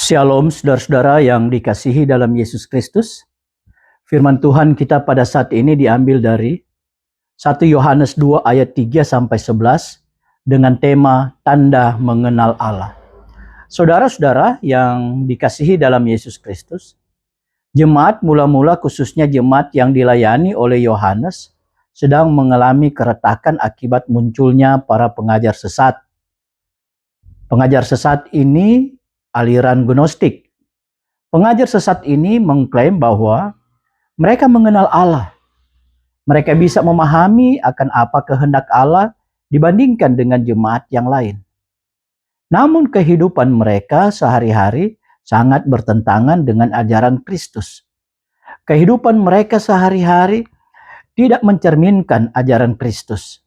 Shalom saudara-saudara yang dikasihi dalam Yesus Kristus. Firman Tuhan kita pada saat ini diambil dari 1 Yohanes 2 ayat 3 sampai 11 dengan tema tanda mengenal Allah. Saudara-saudara yang dikasihi dalam Yesus Kristus, jemaat mula-mula khususnya jemaat yang dilayani oleh Yohanes sedang mengalami keretakan akibat munculnya para pengajar sesat. Pengajar sesat ini aliran Gnostik. Pengajar sesat ini mengklaim bahwa mereka mengenal Allah. Mereka bisa memahami akan apa kehendak Allah dibandingkan dengan jemaat yang lain. Namun kehidupan mereka sehari-hari sangat bertentangan dengan ajaran Kristus. Kehidupan mereka sehari-hari tidak mencerminkan ajaran Kristus.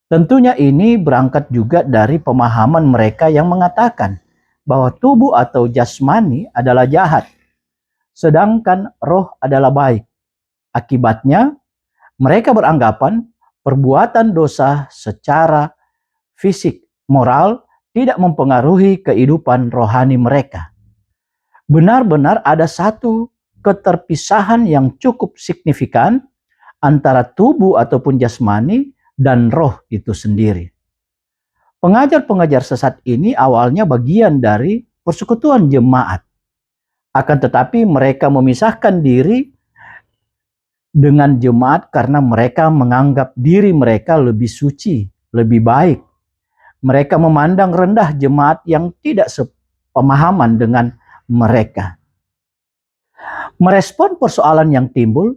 Tentunya ini berangkat juga dari pemahaman mereka yang mengatakan bahwa tubuh atau jasmani adalah jahat, sedangkan roh adalah baik. Akibatnya, mereka beranggapan perbuatan dosa secara fisik, moral, tidak mempengaruhi kehidupan rohani mereka. Benar-benar ada satu keterpisahan yang cukup signifikan antara tubuh ataupun jasmani dan roh itu sendiri. Pengajar-pengajar sesat ini awalnya bagian dari persekutuan jemaat. Akan tetapi mereka memisahkan diri dengan jemaat karena mereka menganggap diri mereka lebih suci, lebih baik. Mereka memandang rendah jemaat yang tidak sepemahaman dengan mereka. Merespon persoalan yang timbul,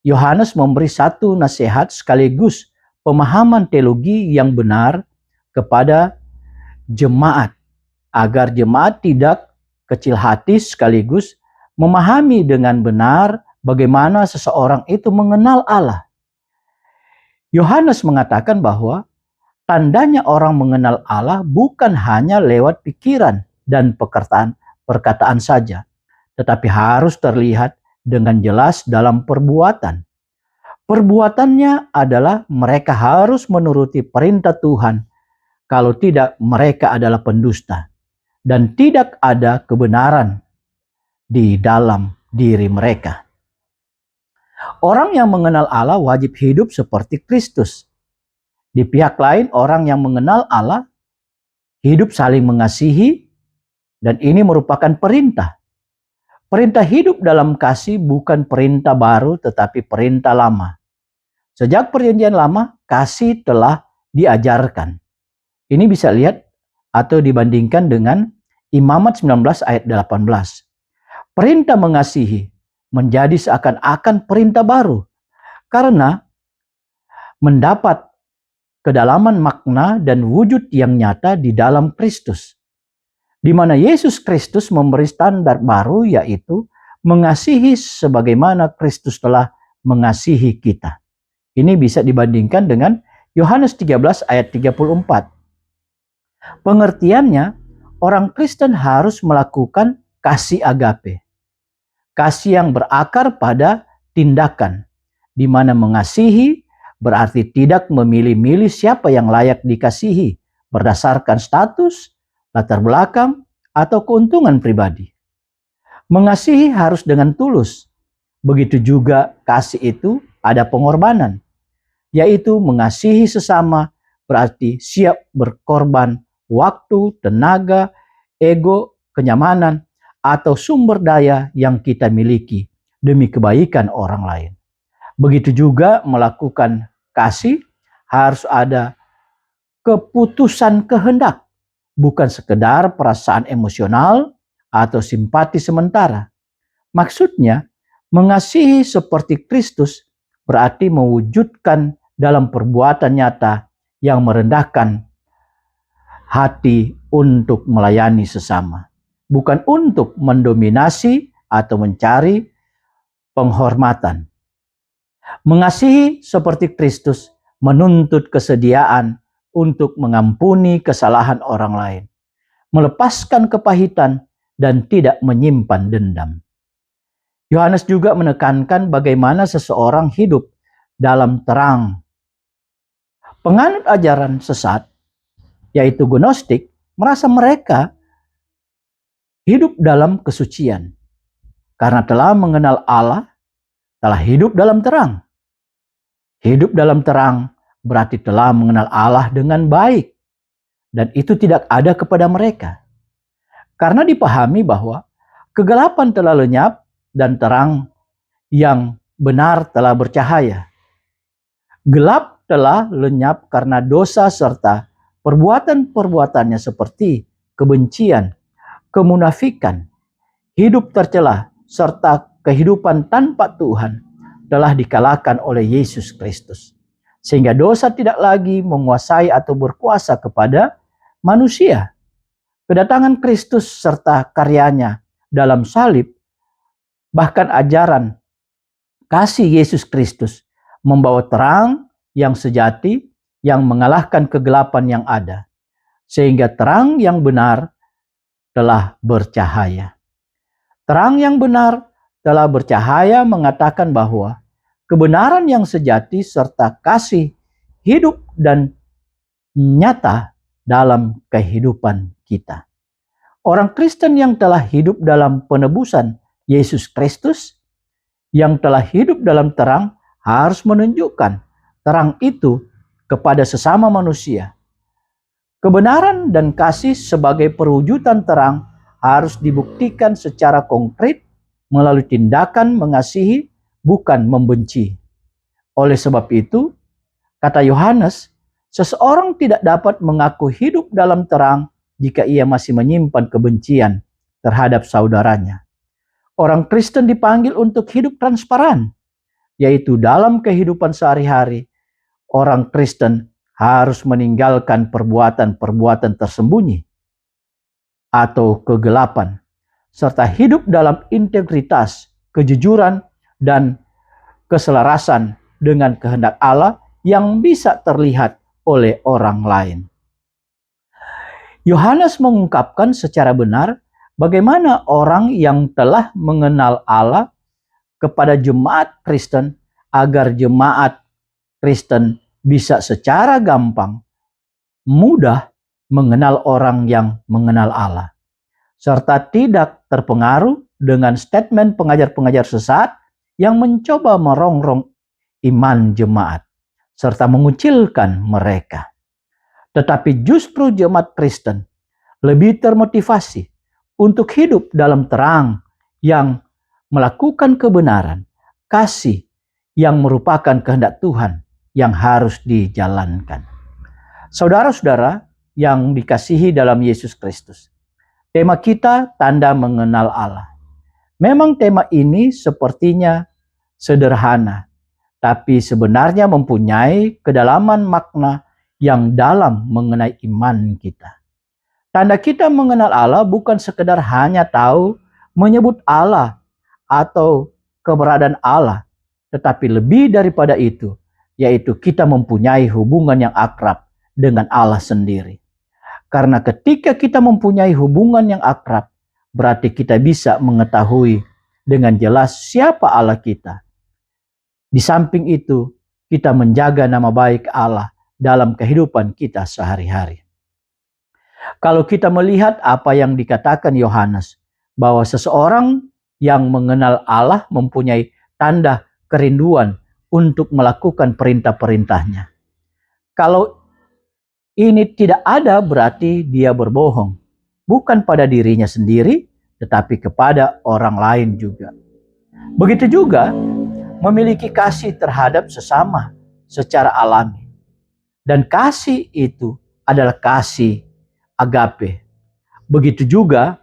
Yohanes memberi satu nasihat sekaligus pemahaman teologi yang benar kepada jemaat, agar jemaat tidak kecil hati sekaligus memahami dengan benar bagaimana seseorang itu mengenal Allah. Yohanes mengatakan bahwa tandanya orang mengenal Allah bukan hanya lewat pikiran dan perkataan saja, tetapi harus terlihat dengan jelas dalam perbuatan. Perbuatannya adalah mereka harus menuruti perintah Tuhan. Kalau tidak, mereka adalah pendusta dan tidak ada kebenaran di dalam diri mereka. Orang yang mengenal Allah wajib hidup seperti Kristus. Di pihak lain, orang yang mengenal Allah hidup saling mengasihi, dan ini merupakan perintah. Perintah hidup dalam kasih bukan perintah baru, tetapi perintah lama. Sejak perjanjian lama, kasih telah diajarkan. Ini bisa lihat atau dibandingkan dengan Imamat 19 ayat 18. Perintah mengasihi menjadi seakan-akan perintah baru karena mendapat kedalaman makna dan wujud yang nyata di dalam Kristus. Di mana Yesus Kristus memberi standar baru, yaitu mengasihi sebagaimana Kristus telah mengasihi kita. Ini bisa dibandingkan dengan Yohanes 13 ayat 34. Pengertiannya, orang Kristen harus melakukan kasih agape. Kasih yang berakar pada tindakan, di mana mengasihi berarti tidak memilih-milih siapa yang layak dikasihi berdasarkan status, latar belakang, atau keuntungan pribadi. Mengasihi harus dengan tulus. Begitu juga kasih itu ada pengorbanan, yaitu mengasihi sesama berarti siap berkorban waktu, tenaga, ego, kenyamanan, atau sumber daya yang kita miliki demi kebaikan orang lain. Begitu juga melakukan kasih harus ada keputusan kehendak, bukan sekedar perasaan emosional atau simpati sementara. Maksudnya, mengasihi seperti Kristus berarti mewujudkan dalam perbuatan nyata yang merendahkan hati untuk melayani sesama, bukan untuk mendominasi atau mencari penghormatan. Mengasihi seperti Kristus menuntut kesediaan untuk mengampuni kesalahan orang lain, melepaskan kepahitan, dan tidak menyimpan dendam. Yohanes juga menekankan bagaimana seseorang hidup dalam terang. Penganut ajaran sesat, yaitu Gnostik, merasa mereka hidup dalam kesucian. Karena telah mengenal Allah, telah hidup dalam terang. Hidup dalam terang berarti telah mengenal Allah dengan baik. Dan itu tidak ada kepada mereka. Karena dipahami bahwa kegelapan telah lenyap dan terang yang benar telah bercahaya. Gelap telah lenyap karena dosa serta perbuatan-perbuatannya seperti kebencian, kemunafikan, hidup tercela, serta kehidupan tanpa Tuhan telah dikalahkan oleh Yesus Kristus. Sehingga dosa tidak lagi menguasai atau berkuasa kepada manusia. Kedatangan Kristus serta karyanya dalam salib, bahkan ajaran kasih Yesus Kristus membawa terang yang sejati yang mengalahkan kegelapan yang ada. Sehingga terang yang benar telah bercahaya. Terang yang benar telah bercahaya mengatakan bahwa kebenaran yang sejati serta kasih hidup dan nyata dalam kehidupan kita. Orang Kristen yang telah hidup dalam penebusan Yesus Kristus, yang telah hidup dalam terang, harus menunjukkan terang itu kepada sesama manusia. Kebenaran dan kasih sebagai perwujudan terang harus dibuktikan secara konkret melalui tindakan mengasihi, bukan membenci. Oleh sebab itu, kata Yohanes, seseorang tidak dapat mengaku hidup dalam terang jika ia masih menyimpan kebencian terhadap saudaranya. Orang Kristen dipanggil untuk hidup transparan, yaitu dalam kehidupan sehari-hari. Orang Kristen harus meninggalkan perbuatan-perbuatan tersembunyi atau kegelapan, serta hidup dalam integritas, kejujuran, dan keselarasan dengan kehendak Allah yang bisa terlihat oleh orang lain. Yohanes mengungkapkan secara benar bagaimana orang yang telah mengenal Allah kepada jemaat Kristen agar jemaat Kristen bisa secara gampang, mudah mengenal orang yang mengenal Allah, serta tidak terpengaruh dengan statement pengajar-pengajar sesat yang mencoba merongrong iman jemaat, serta mengucilkan mereka. Tetapi justru jemaat Kristen lebih termotivasi untuk hidup dalam terang yang melakukan kebenaran, kasih yang merupakan kehendak Tuhan yang harus dijalankan. Saudara-saudara yang dikasihi dalam Yesus Kristus, tema kita tanda mengenal Allah. Memang tema ini sepertinya sederhana, tapi sebenarnya mempunyai kedalaman makna yang dalam mengenai iman kita. Tanda kita mengenal Allah bukan sekedar hanya tahu menyebut Allah atau keberadaan Allah, tetapi lebih daripada itu, yaitu kita mempunyai hubungan yang akrab dengan Allah sendiri. Karena ketika kita mempunyai hubungan yang akrab, berarti kita bisa mengetahui dengan jelas siapa Allah kita. Di samping itu, kita menjaga nama baik Allah dalam kehidupan kita sehari-hari. Kalau kita melihat apa yang dikatakan Yohanes, bahwa seseorang yang mengenal Allah mempunyai tanda kerinduan untuk melakukan perintah-perintahnya. Kalau ini tidak ada, berarti dia berbohong. Bukan pada dirinya sendiri, tetapi kepada orang lain juga. Begitu juga memiliki kasih terhadap sesama secara alami. Dan kasih itu adalah kasih agape. Begitu juga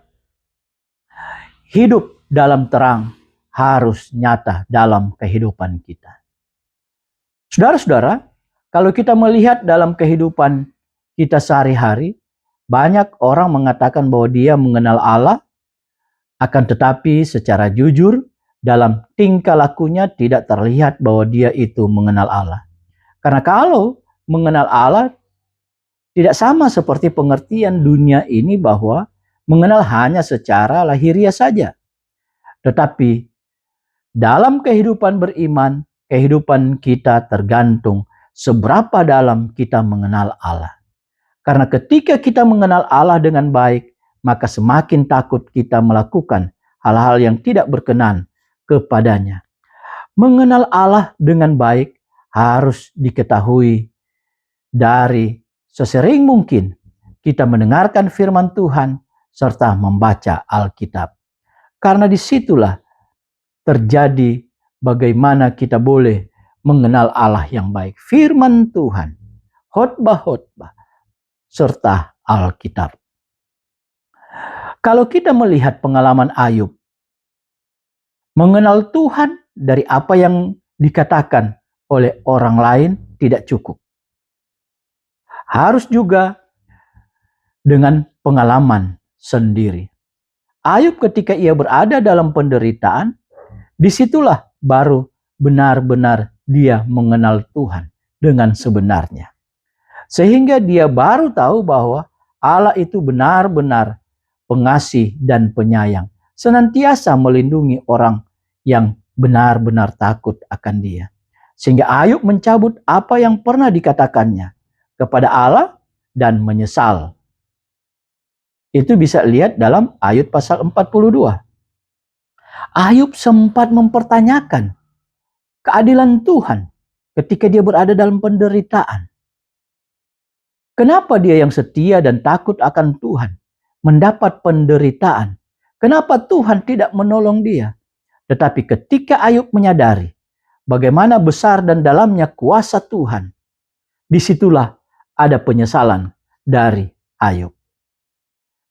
hidup dalam terang harus nyata dalam kehidupan kita. Saudara-saudara, kalau kita melihat dalam kehidupan kita sehari-hari, banyak orang mengatakan bahwa dia mengenal Allah, akan tetapi secara jujur dalam tingkah lakunya tidak terlihat bahwa dia itu mengenal Allah. Karena kalau mengenal Allah tidak sama seperti pengertian dunia ini bahwa mengenal hanya secara lahiriah saja. Tetapi dalam kehidupan beriman, kehidupan kita tergantung seberapa dalam kita mengenal Allah. Karena ketika kita mengenal Allah dengan baik, maka semakin takut kita melakukan hal-hal yang tidak berkenan kepadanya. Mengenal Allah dengan baik harus diketahui dari sesering mungkin kita mendengarkan firman Tuhan serta membaca Alkitab. Karena disitulah terjadi bagaimana kita boleh mengenal Allah yang baik. Firman Tuhan, khotbah-khotbah, serta Alkitab. Kalau kita melihat pengalaman Ayub, mengenal Tuhan dari apa yang dikatakan oleh orang lain tidak cukup. Harus juga dengan pengalaman sendiri. Ayub ketika ia berada dalam penderitaan, disitulah baru benar-benar dia mengenal Tuhan dengan sebenarnya. Sehingga dia baru tahu bahwa Allah itu benar-benar pengasih dan penyayang, senantiasa melindungi orang yang benar-benar takut akan dia. Sehingga Ayub mencabut apa yang pernah dikatakannya kepada Allah dan menyesal. Itu bisa lihat dalam Ayub pasal 42. Ayub sempat mempertanyakan keadilan Tuhan ketika dia berada dalam penderitaan. Kenapa dia yang setia dan takut akan Tuhan mendapat penderitaan? Kenapa Tuhan tidak menolong dia? Tetapi ketika Ayub menyadari bagaimana besar dan dalamnya kuasa Tuhan, disitulah ada penyesalan dari Ayub.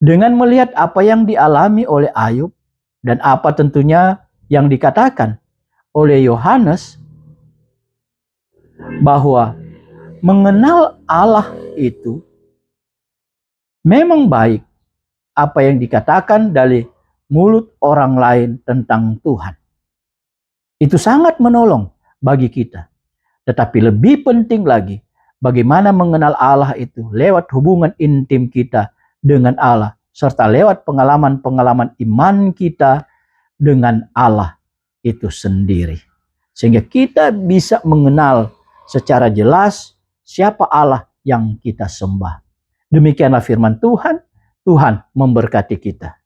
Dengan melihat apa yang dialami oleh Ayub dan apa tentunya yang dikatakan oleh Yohanes bahwa mengenal Allah itu memang baik apa yang dikatakan dari mulut orang lain tentang Tuhan. Itu sangat menolong bagi kita. Tetapi lebih penting lagi bagaimana mengenal Allah itu lewat hubungan intim kita dengan Allah, serta lewat pengalaman-pengalaman iman kita dengan Allah itu sendiri. Sehingga kita bisa mengenal secara jelas siapa Allah yang kita sembah. Demikianlah firman Tuhan. Tuhan memberkati kita.